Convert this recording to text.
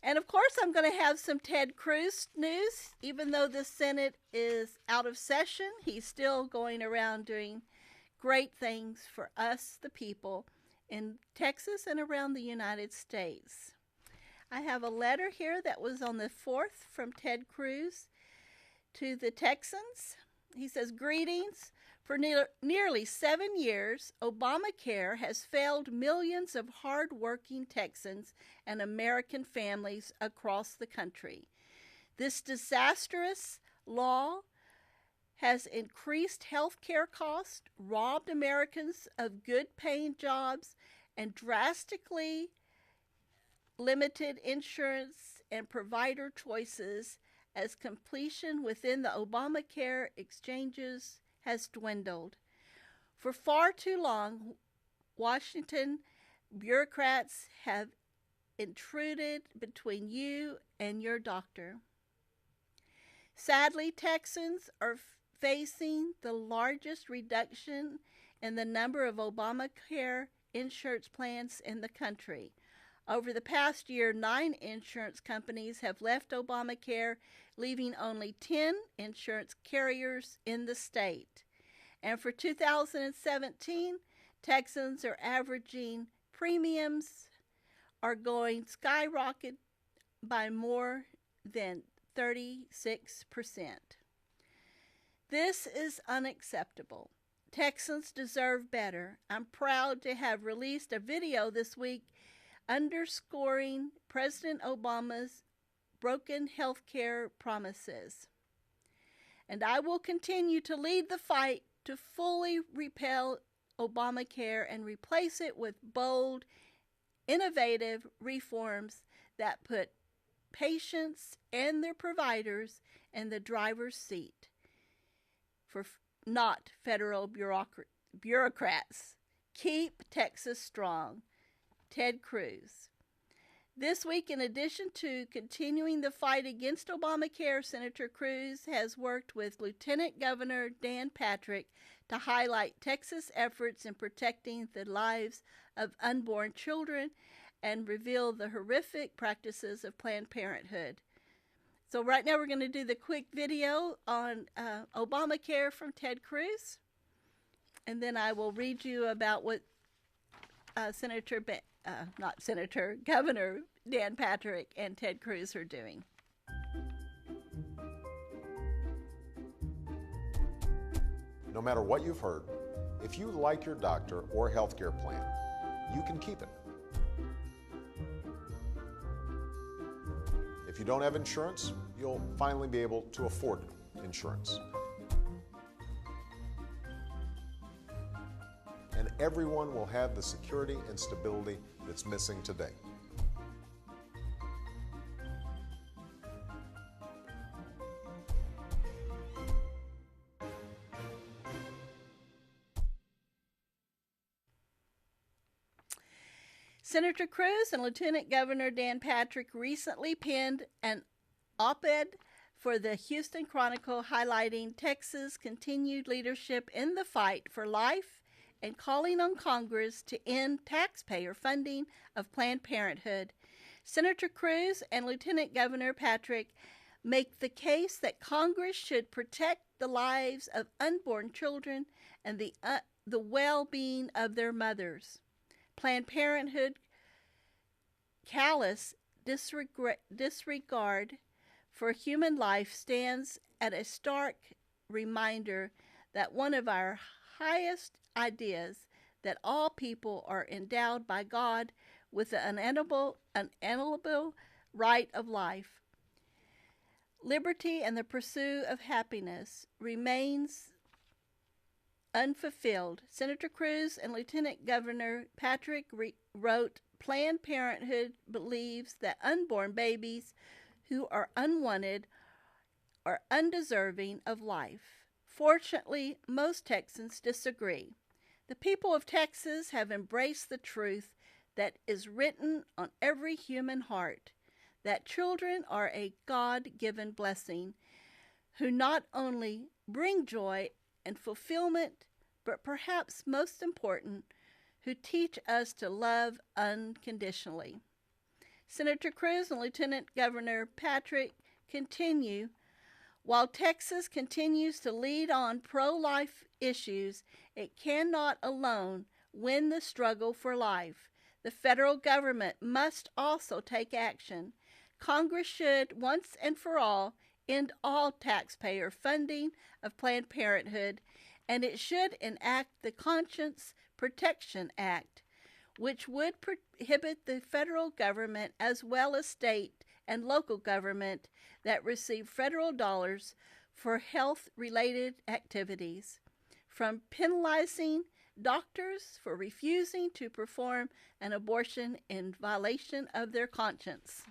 And of course, I'm going to have some Ted Cruz news. Even though the Senate is out of session, he's still going around doing great things for us, the people, in Texas and around the United States. I have a letter here that was on the 4th from Ted Cruz to the Texans. He says, "Greetings. For nearly 7 years, Obamacare has failed millions of hard-working Texans and American families across the country. This disastrous law has increased health care costs, robbed Americans of good-paying jobs, and drastically limited insurance and provider choices as completion within the Obamacare exchanges has dwindled. For far too long, Washington bureaucrats have intruded between you and your doctor. Sadly, Texans are facing the largest reduction in the number of Obamacare insurance plans in the country. Over the past year, 9 insurance companies have left Obamacare, leaving only 10 insurance carriers in the state. And for 2017, Texans are averaging premiums are going skyrocket by more than 36%. This is unacceptable. Texans deserve better. I'm proud to have released a video this week underscoring President Obama's broken health care promises. And I will continue to lead the fight to fully repeal Obamacare and replace it with bold, innovative reforms that put patients and their providers in the driver's seat, for not federal bureaucrats. Keep Texas strong. Ted Cruz. This week, in addition to continuing the fight against Obamacare, Senator Cruz has worked with Lieutenant Governor Dan Patrick to highlight Texas' efforts in protecting the lives of unborn children and reveal the horrific practices of Planned Parenthood. So right now we're going to do the quick video on Obamacare from Ted Cruz, and then I will read you about what Governor Dan Patrick and Ted Cruz are doing. No matter what you've heard, if you like your doctor or healthcare plan, you can keep it. If you don't have insurance, you'll finally be able to afford insurance. And everyone will have the security and stability that's missing today. Senator Cruz and Lieutenant Governor Dan Patrick recently penned an op-ed for the Houston Chronicle highlighting Texas' continued leadership in the fight for life and calling on Congress to end taxpayer funding of Planned Parenthood. Senator Cruz and Lieutenant Governor Patrick make the case that Congress should protect the lives of unborn children and the well-being of their mothers. Planned Parenthood callous disregard for human life stands at a stark reminder that one of our highest ideas, that all people are endowed by God with the unalienable right of life, liberty, and the pursuit of happiness, remains unfulfilled. Senator Cruz and Lieutenant Governor Patrick wrote, Planned Parenthood believes that unborn babies who are unwanted are undeserving of life. Fortunately, most Texans disagree. The people of Texas have embraced the truth that is written on every human heart, that children are a God-given blessing who not only bring joy and fulfillment, but perhaps most important, who teach us to love unconditionally. Senator Cruz and Lieutenant Governor Patrick continue. While Texas continues to lead on pro-life issues, it cannot alone win the struggle for life. The federal government must also take action. Congress should, once and for all, end all taxpayer funding of Planned Parenthood, and it should enact the Conscience Protection Act, which would prohibit the federal government as well as state and local government that receive federal dollars for health-related activities from penalizing doctors for refusing to perform an abortion in violation of their conscience.